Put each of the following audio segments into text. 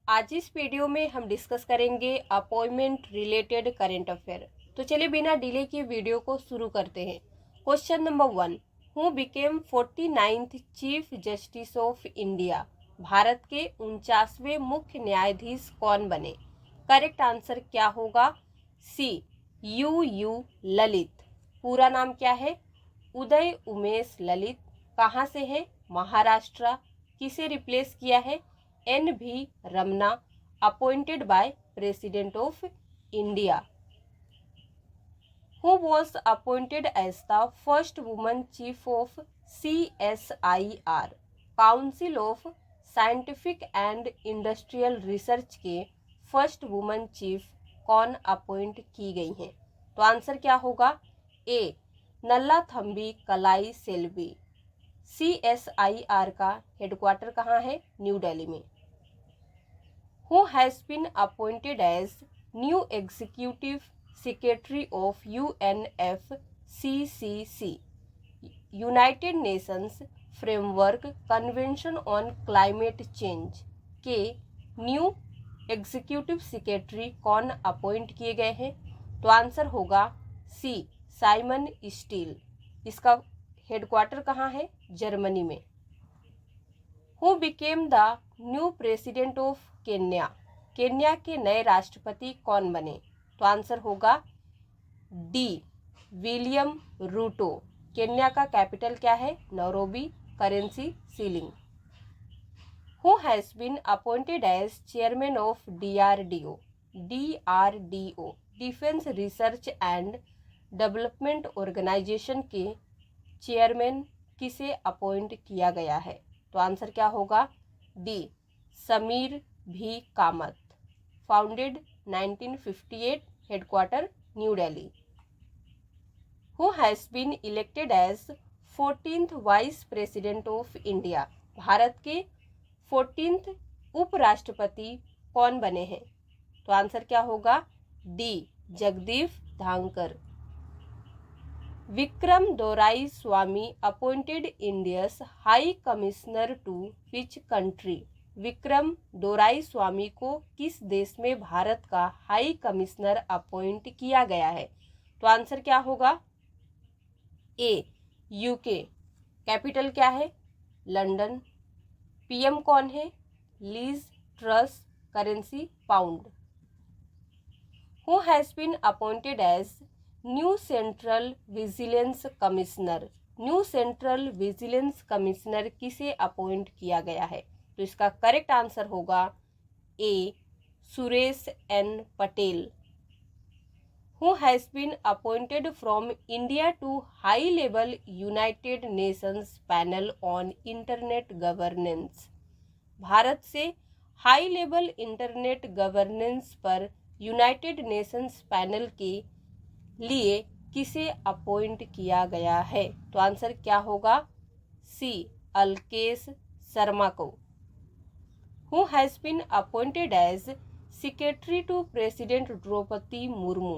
आज इस वीडियो में हम डिस्कस करेंगे अपॉइंटमेंट रिलेटेड करंट अफेयर। तो चलिए बिना डिले के वीडियो को शुरू करते हैं। Question number 1, who became 49th chief justice of India? Bharat के 49वें मुख्य न्यायाधीश कौन बने? करेक्ट आंसर क्या होगा? सी, यू ललित। पूरा नाम क्या है? उदय उमेश ललित। कहाँ से है? महाराष्ट्र। किसे रिप्लेस किया है? NV Ramana, appointed by president of India. Who was appointed as the first woman chief of CSIR, council of scientific and industrial research के फर्स्ट वुमन चीफ कौन अपॉइंट की गई हैं? तो आंसर क्या होगा? ए, नल्लाथम्बी कलाई सेल्वी। CSIR का हेडक्वार्टर कहाँ है? न्यू दिल्ली में। Who has been appointed as new executive secretary of UNFCCC, United Nations Framework Convention on Climate Change के न्यू एग्जीक्यूटिव सेक्रेटरी कौन अपॉइंट किए गए हैं? तो आंसर होगा सी, साइमन स्टील। इसका हेडक्वार्टर कहाँ है? जर्मनी में। Who became the new president of Kenya? Kenya के नए राष्ट्रपति कौन बने? तो आंसर होगा डी, विलियम रूटो। केन्या का कैपिटल क्या है? Nairobi. Currency shilling. Who has been appointed as chairman of DRDO? DRDO defence research and development organisation के चेयरमैन किसे अपॉइंट किया गया है? तो आंसर क्या होगा? डी, समीर भी Kamat. Founded 1958, headquarter New Delhi. Who has been elected as 14th vice president of India? Bharat के 14th उपराष्ट्रपति कौन बने हैं? तो आंसर क्या होगा? D, Jagdeep Dhankhar. Vikram Doraiswami appointed India's high commissioner to which country? Vikram Doraiswami को किस देश में भारत का हाई कमिश्नर अपॉइंट किया गया है? तो आंसर क्या होगा? ए, यूके। कैपिटल क्या है? लंदन। PM कौन है? Lease truss. Currency pound. Who has been appointed as new central vigilance commissioner? New central vigilance commissioner किसे अपॉइंट किया गया है? तो इसका करेक्ट आंसर होगा ए, Suresh N Patel. Who has been appointed from India to high level United Nations panel on internet governance? Bharat से high level internet governance पर United Nations panel के लिए किसे अपॉइंट किया गया है? तो आंसर क्या होगा? सी, अलकेश शर्मा को। Who has been appointed as secretary to President Draupadi Murmu?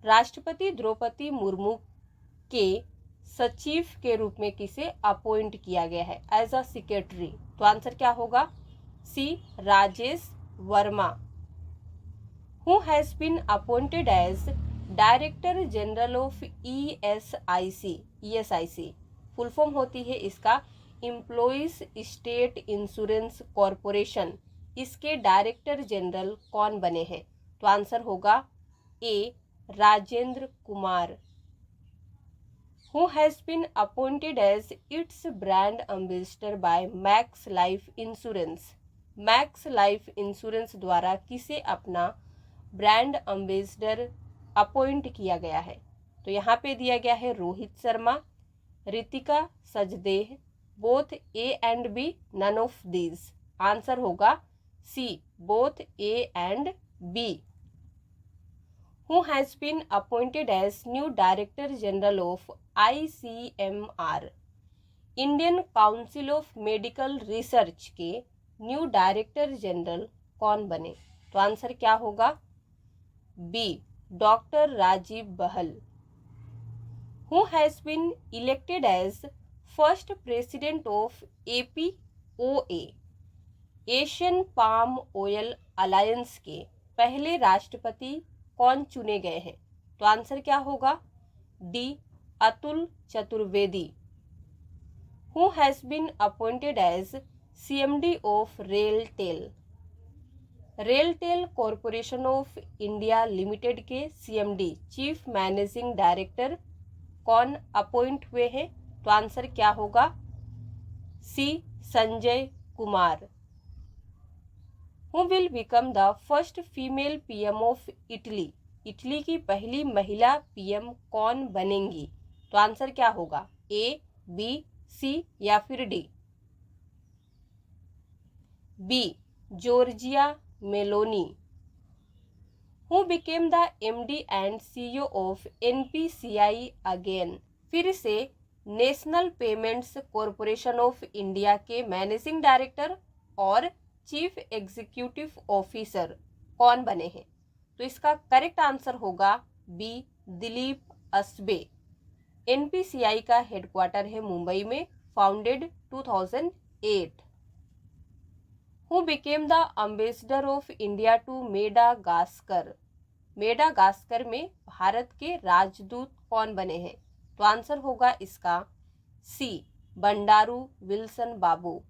राष्ट्रपति द्रौपदी मुर्मू के सचिव के रूप में किसे अपॉइंट किया गया है एज अ सेक्रेटरी? तो आंसर क्या होगा? C, Rajesh Verma. Who has been appointed as director general of ESIC full form होती है इसका एम्प्लॉइज स्टेट इंश्योरेंस कॉरपोरेशन। इसके डायरेक्टर जनरल कौन बने हैं? तो आंसर होगा A, Rajendra Kumar. Who has been appointed as its brand ambassador by Max Life insurance? Max Life insurance द्वारा किसे अपना ब्रांड एम्बेसडर अपॉइंट किया गया है? तो यहाँ पे दिया गया है Rohit Sharma, Ritika Sajdeh, both A and B, none of these। Answer होगा C, both A and B। Who has been appointed as new director general of ICMR? Indian Council of Medical Research के न्यू डायरेक्टर जनरल कौन बने? तो answer क्या होगा? B, doctor Rajiv Bahl. Who has been elected as first president of APOA? Asian palm oil alliance के पहले राष्ट्रपति कौन चुने गए हैं? तो आंसर क्या होगा? D. Atul Chaturvedi. Who has been appointed as CMD of RailTel? RailTel corporation of India limited के CMD चीफ मैनेजिंग डायरेक्टर कौन अपॉइंट हुए हैं? तो आंसर क्या होगा? C. Sanjay Kumar. Who will become the first female PM of Italy? Italy की पहली महिला PM कौन बनेंगी? तो आंसर क्या होगा? A, B, C या फिर D? B. Giorgia Meloni. Who became the MD and CEO of NPCI again? फिर से National Payments Corporation of India के मैनेजिंग डायरेक्टर और चीफ एग्जीक्यूटिव ऑफिसर कौन बने हैं? तो इसका करेक्ट आंसर होगा बी. दिलीप अस्बे। NPCI का हेडक्वार्टर है मुंबई में, founded 2008। Who became the ambassador of India to Madagascar? Madagascar में भारत के राजदूत कौन बने हैं? तो आंसर होगा इसका C. Bandaru Wilson Babu.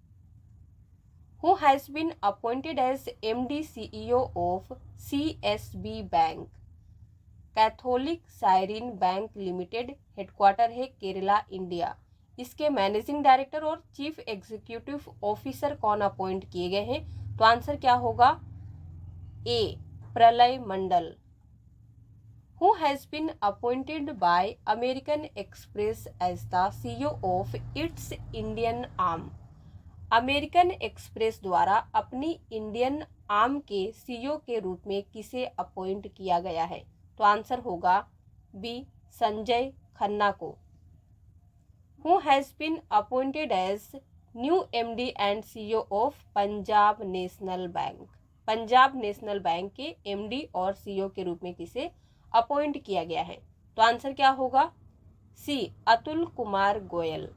Who has been appointed as MD CEO of CSB bank? Catholic Syrian bank limited, headquarter है केरला, इंडिया। इसके मैनेजिंग डायरेक्टर और चीफ एग्जीक्यूटिव ऑफिसर कौन अपॉइंट किए गए हैं? तो आंसर क्या होगा? A. Pralay Mandal. Who has been appointed by American Express as the CEO of its Indian arm? American express द्वारा अपनी इंडियन आर्म के CEO के रूप में किसे अपॉइंट किया गया है? तो आंसर होगा बी. संजय खन्ना को। Who has been appointed as new MD and CEO of Punjab National Bank? Punjab National Bank के MD और CEO के रूप में किसे अपॉइंट किया गया है? तो आंसर क्या होगा? C. Atul Kumar Goyal.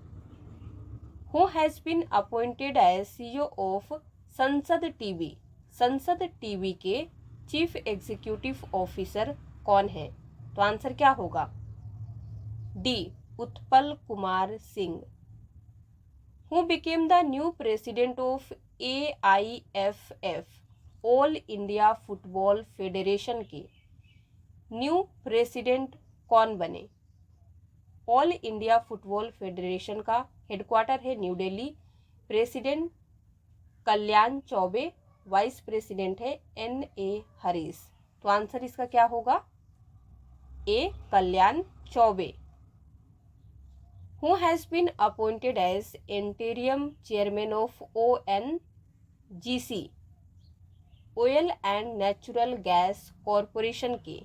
Who has been appointed as CEO of Sansad TV? Sansad TV के चीफ एग्जीक्यूटिव ऑफिसर कौन है? तो आंसर क्या होगा? D. Utpal Kumar Singh. Who became the new president of AIFF all India football federation के न्यू प्रेसिडेंट कौन बने? ऑल इंडिया फुटबॉल फेडरेशन का हेडक्वार्टर है New Delhi, president Kalyan Chaubey, vice president है NA हरीश। तो आंसर इसका क्या होगा? A. Kalyan Chaubey. Who has been appointed as interim chairman of ONGC oil and natural gas corporation के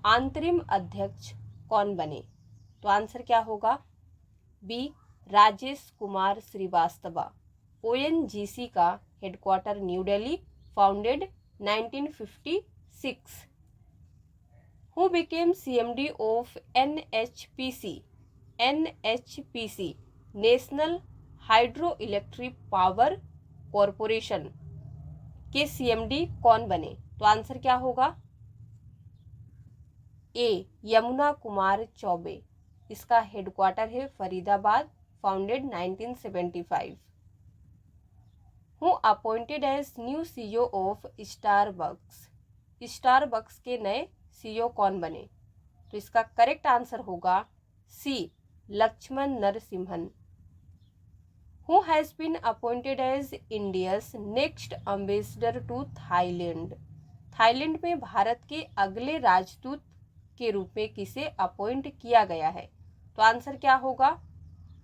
अंतरिम अध्यक्ष कौन बने? तो आंसर क्या होगा? बी. राजेश कुमार श्रीवास्तव। ONGC का headquarter New Delhi, founded 1956। Who became CMD of NHPC? NHPC national hydro electric power corporation के CMD कौन बने? तो आंसर क्या होगा? ए. यमुना कुमार चौबे। इसका हेडक्वार्टर है Faridabad, founded 1975। Who appointed as new CEO of Starbucks? Starbucks के नए CEO कौन बने? तो इसका करेक्ट आंसर होगा C. Lakshman Narasimhan. Who has been appointed as India's next ambassador to Thailand? Thailand में भारत के अगले राजदूत के रूप में किसे अपॉइंट किया गया है? तो आंसर क्या होगा?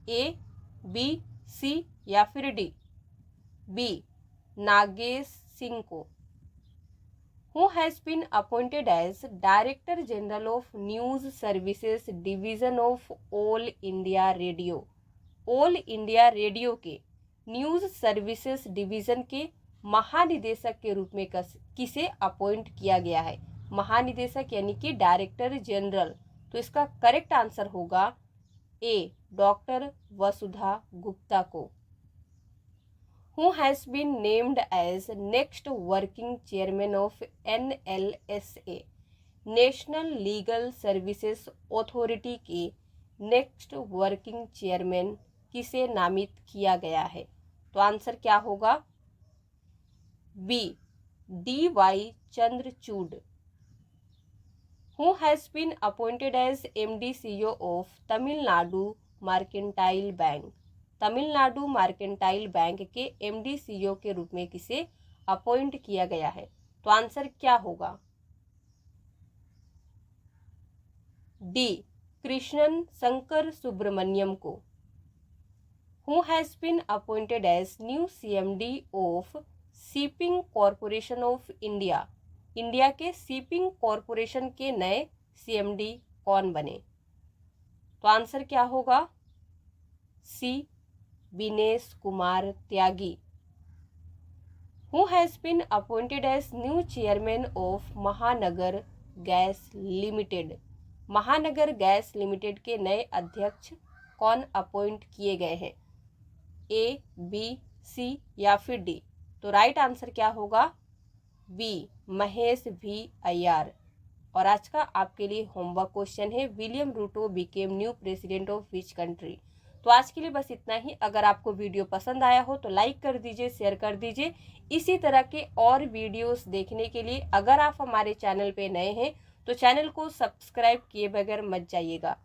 A, B, C या फिर D? B. नागेश सिंह को। Who has been appointed as Director General of News Services Division of All India Radio? All India radio के न्यूज़ सर्विसेज डिवीज़न के महानिदेशक के रूप में किसे अपॉइंट किया गया है? महानिदेशक यानी कि डायरेक्टर जनरल। तो इसका करेक्ट आंसर होगा ए. डॉक्टर वसुधा गुप्ता को। Who has been named as next working chairman of NLSA, national legal services authority के नेक्स्ट वर्किंग चेयरमैन किसे नामित किया गया है? तो आंसर क्या होगा? B, DY Chandrachud. Who has been appointed as MD CEO of Tamil Nadu mercantile bank, Tamil Nadu mercantile bank के MD CEO के रूप में किसे अपॉइंट किया गया है? तो आंसर क्या होगा? डी, कृष्णन शंकर सुब्रमण्यम को। Who has been appointed as new CMD of shipping corporation of India, India के शिपिंग कॉरपोरेशन के नए CMD कौन बने? तो आंसर क्या होगा? सी, विनेश कुमार त्यागी। Who has been appointed as new chairman of महानगर गैस लिमिटेड, महानगर गैस लिमिटेड के नए अध्यक्ष कौन अपॉइंट किए गए हैं? A, B, C या फिर डी? तो राइट आंसर क्या होगा? B, Mahesh V. अय्यर। और आज का आपके लिए होमवर्क क्वेश्चन है, William Ruto became new president of which country. तो आज के लिए बस इतना ही। अगर आपको वीडियो पसंद आया हो तो लाइक कर दीजिए, शेयर कर दीजिए। इसी तरह के और वीडियोस देखने के लिए अगर आप हमारे चैनल पे नए हैं तो चैनल को सब्सक्राइब किए बगैर मत जाइएगा।